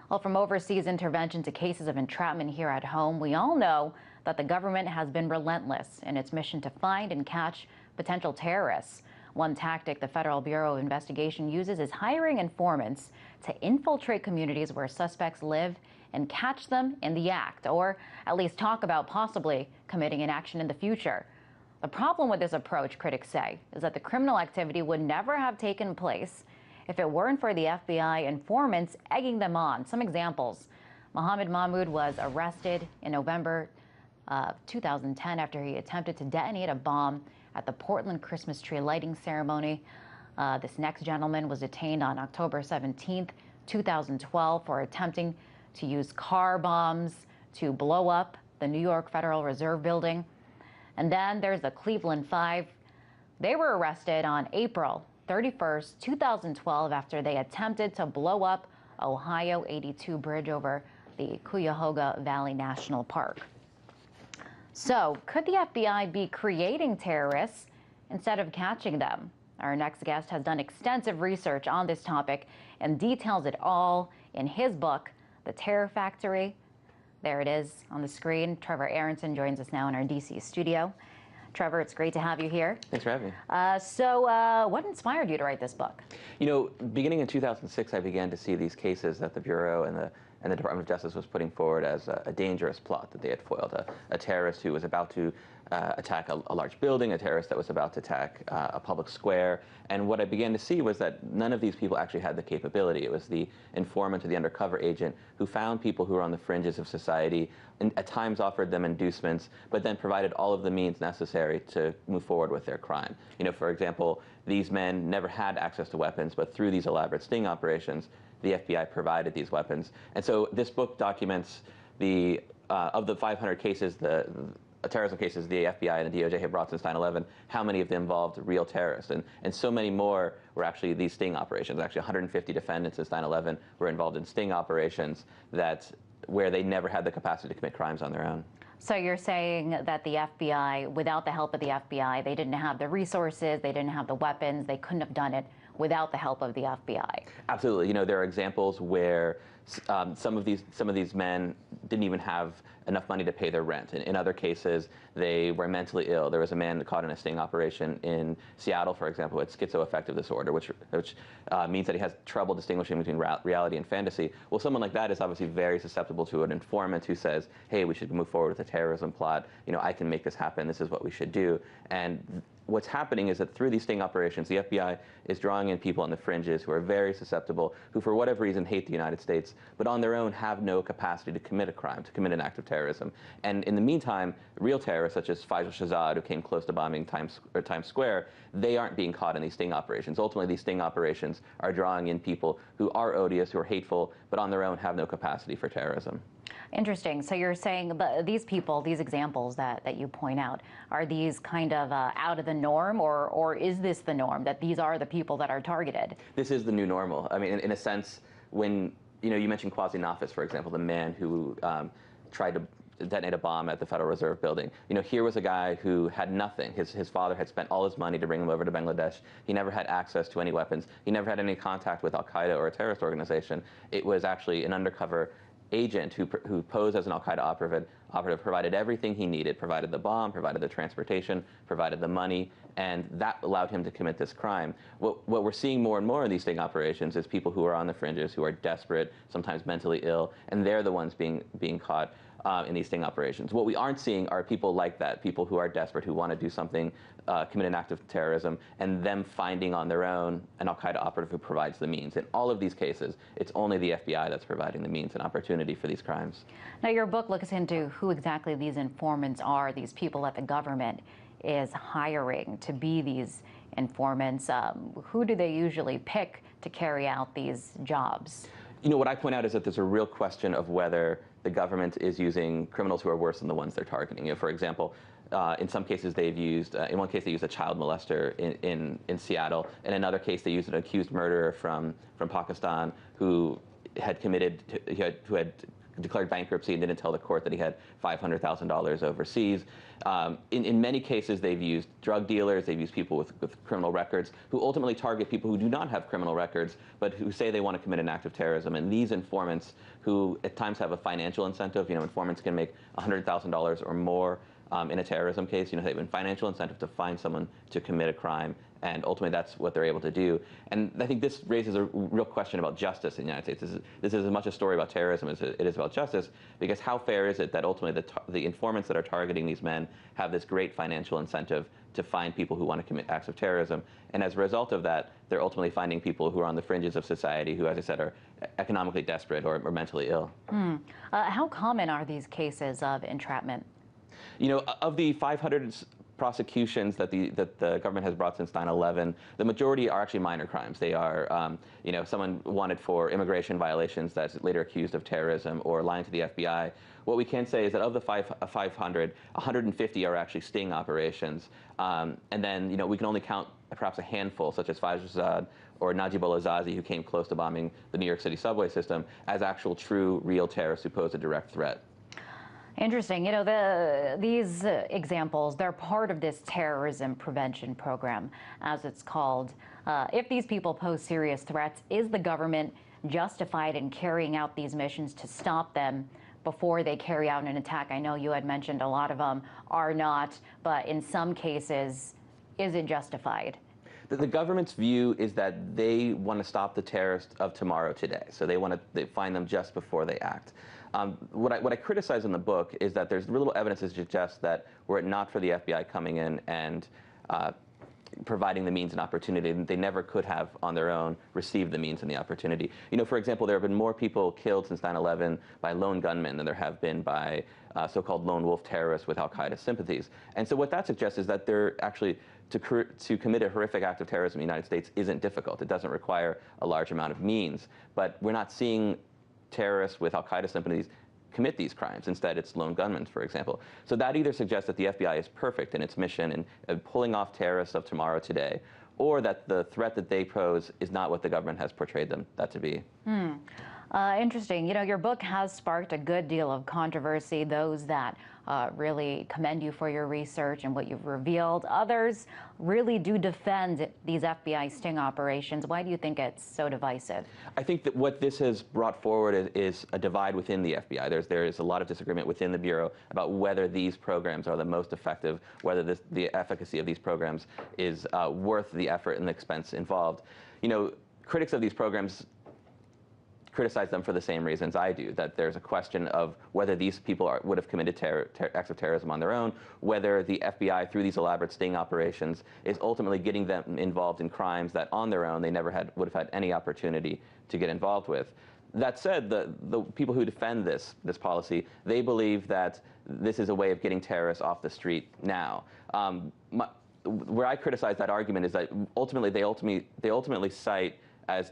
Well, from overseas intervention to cases of entrapment here at home, we all know that the government has been relentless in its mission to find and catch potential terrorists. One tactic the Federal Bureau of Investigation uses is hiring informants to infiltrate communities where suspects live and catch them in the act, or at least talk about possibly committing an action in the future. The problem with this approach, critics say, is that the criminal activity would never have taken place if it weren't for the FBI informants egging them on. Some examples. Mohammed Mahmoud was arrested in November 2010 after he attempted to detonate a bomb at the Portland Christmas tree lighting ceremony. This next gentleman was detained on October 17th, 2012 for attempting to use car bombs to blow up the New York Federal Reserve building. And then there's the Cleveland Five. They were arrested on April 31st, 2012 after they attempted to blow up Ohio 82 bridge over the Cuyahoga Valley National Park. So, could the FBI be creating terrorists instead of catching them? Our next guest has done extensive research on this topic and details it all in his book, The Terror Factory. There it is on the screen. Trevor Aaronson joins us now in our DC studio. Trevor, it's great to have you here. Thanks for having me. What inspired you to write this book? You know, beginning in 2006, I began to see these cases that the Bureau and the Department of Justice was putting forward as a dangerous plot that they had foiled. A terrorist who was about to attack a large building, a terrorist that was about to attack a public square. And what I began to see was that none of these people actually had the capability. It was the informant or the undercover agent who found people who were on the fringes of society and at times offered them inducements, but then provided all of the means necessary to move forward with their crime. You know, for example, these men never had access to weapons, but through these elaborate sting operations, the FBI provided these weapons. And so this book documents of the 500 cases, terrorism cases the FBI and the DOJ have brought since 9/11, how many of them involved real terrorists. And so many more were actually these sting operations. Actually, 150 defendants since 9/11 were involved in sting operations where they never had the capacity to commit crimes on their own. So you're saying that the FBI, without the help of the FBI, they didn't have the resources, they didn't have the weapons, they couldn't have done it without the help of the FBI. Absolutely. You know, there are examples where some of these men didn't even have enough money to pay their rent. In other cases, they were mentally ill. There was a man caught in a sting operation in Seattle, for example, with schizoaffective disorder, which means that he has trouble distinguishing between reality and fantasy. Well, someone like that is obviously very susceptible to an informant who says, hey, we should move forward with a terrorism plot. You know, I can make this happen. This is what we should do. And what's happening is that through these sting operations, the FBI is drawing in people on the fringes who are very susceptible, who for whatever reason hate the United States, but on their own have no capacity to commit a crime, to commit an act of terrorism. And in the meantime, real terrorists such as Faisal Shahzad, who came close to bombing Times Square, they aren't being caught in these sting operations. Ultimately, these sting operations are drawing in people who are odious, who are hateful, but on their own have no capacity for terrorism. Interesting. So you're saying these people, these examples that you point out, are these kind of out of the norm, or is this the norm, that these are the people that are targeted? This is the new normal. I mean, in a sense, when, you know, you mentioned Quasi Nafis, for example, the man who tried to detonate a bomb at the Federal Reserve building. You know, here was a guy who had nothing. His father had spent all his money to bring him over to Bangladesh. He never had access to any weapons. He never had any contact with Al-Qaeda or a terrorist organization. It was actually an undercover agent who posed as an Al-Qaeda operative, provided everything he needed, provided the bomb, provided the transportation, provided the money, and that allowed him to commit this crime. What we're seeing more and more in these sting operations is people who are on the fringes, who are desperate, sometimes mentally ill, and they're the ones being caught in these sting operations. What we aren't seeing are people like that, people who are desperate, who want to do something, commit an act of terrorism, and them finding on their own an Al-Qaeda operative who provides the means. In all of these cases, it's only the FBI that's providing the means and opportunity for these crimes. Now, your book looks into who exactly these informants are, these people that the government is hiring to be these informants. Who do they usually pick to carry out these jobs? You know, what I point out is that there's a real question of whether the government is using criminals who are worse than the ones they're targeting. You know, for example, in some cases they've used, in one case they used a child molester in Seattle. In another case they used an accused murderer from Pakistan who had declared bankruptcy and didn't tell the court that he had $500,000 overseas. In many cases, they've used drug dealers, they've used people with criminal records who ultimately target people who do not have criminal records, but who say they want to commit an act of terrorism. And these informants, who at times have a financial incentive, informants can make $100,000 or more in a terrorism case. They have a financial incentive to find someone to commit a crime, and ultimately that's what they're able to do. And I think this raises a real question about justice in the United States. This is as much a story about terrorism as it is about justice, because how fair is it that ultimately the informants that are targeting these men have this great financial incentive to find people who want to commit acts of terrorism, and as a result of that, they're ultimately finding people who are on the fringes of society, who, as I said, are economically desperate or mentally ill. How common are these cases of entrapment? Of the 500 prosecutions that the government has brought since 9/11, the majority are actually minor crimes. They are, someone wanted for immigration violations that's later accused of terrorism or lying to the FBI. What we can say is that of the 500, 150 are actually sting operations. And then, we can only count perhaps a handful, such as Faizulzad or Najibullah Zazi, who came close to bombing the New York City subway system, as actual true, real terrorists who pose a direct threat. Interesting. These examples, they're part of this terrorism prevention program, as it's called. If these people pose serious threats, is the government justified in carrying out these missions to stop them before they carry out an attack? I know you had mentioned a lot of them are not, but in some cases, is it justified? The government's view is that they want to stop the terrorists of tomorrow today. So they want to find them just before they act. What I criticize in the book is that there's little evidence to suggest that were it not for the FBI coming in and providing the means and opportunity, they never could have on their own received the means and the opportunity. For example, there have been more people killed since 9/11 by lone gunmen than there have been by so-called lone wolf terrorists with al-Qaeda sympathies. And so what that suggests is that they're actually, to commit a horrific act of terrorism in the United States isn't difficult. It doesn't require a large amount of means. But we're not seeing terrorists with al-Qaeda sympathies commit these crimes. Instead, it's lone gunmen, for example. So that either suggests that the FBI is perfect in its mission in pulling off terrorists of tomorrow today, or that the threat that they pose is not what the government has portrayed that to be. Interesting. Your book has sparked a good deal of controversy. Those that really commend you for your research and what you've revealed. Others really do defend these FBI sting operations. Why do you think it's so divisive? I think that what this has brought forward is a divide within the FBI. There is a lot of disagreement within the Bureau about whether these programs are the most effective, whether the efficacy of these programs is worth the effort and the expense involved. Critics of these programs criticize them for the same reasons I do, that there's a question of whether these people would have committed acts of terrorism on their own, whether the FBI, through these elaborate sting operations, is ultimately getting them involved in crimes that on their own they never would have had any opportunity to get involved with. That said, the people who defend this policy, they believe that this is a way of getting terrorists off the street now. Where I criticize that argument is that ultimately they ultimately cite as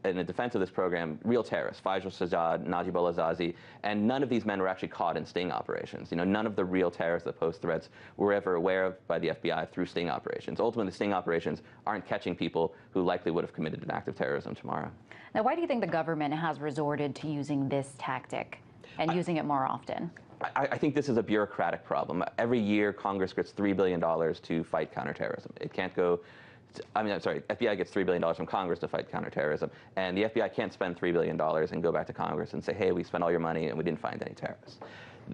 in the defense of this program, real terrorists, Faizulzad, Najibullah Zazi, and none of these men were actually caught in sting operations. None of the real terrorists that pose threats were ever aware of by the FBI through sting operations. Ultimately, the sting operations aren't catching people who likely would have committed an act of terrorism tomorrow. Now, why do you think the government has resorted to using this tactic and using it more often? I think this is a bureaucratic problem. Every year, Congress gets $3 billion to fight counterterrorism. It can't go. FBI gets $3 billion from Congress to fight counterterrorism, and the FBI can't spend $3 billion and go back to Congress and say, hey, we spent all your money and we didn't find any terrorists.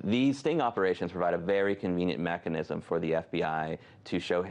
These sting operations provide a very convenient mechanism for the FBI to show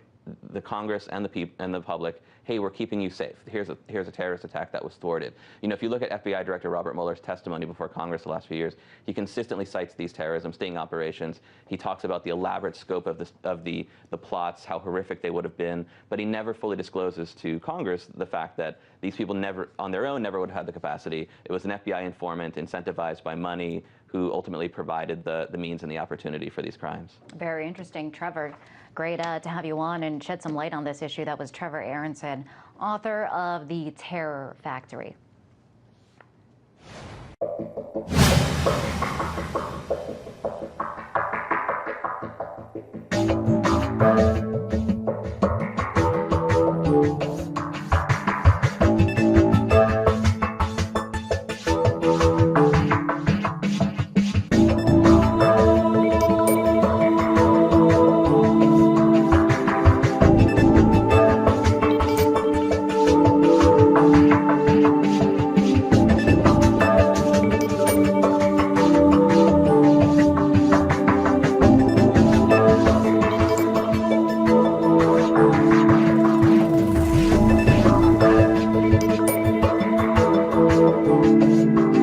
the Congress and the public, hey, we're keeping you safe. Here's a terrorist attack that was thwarted. If you look at FBI Director Robert Mueller's testimony before Congress the last few years, he consistently cites these terrorism sting operations. He talks about the elaborate scope of the plots, how horrific they would have been, but he never fully discloses to Congress the fact that these people never, on their own, never would have had the capacity. It was an FBI informant incentivized by money who ultimately provided the means and the opportunity for these crimes. Very interesting, Trevor. Great to have you on and shed some light on this issue. That was Trevor Aaronson, author of The Terror Factory. Thank you.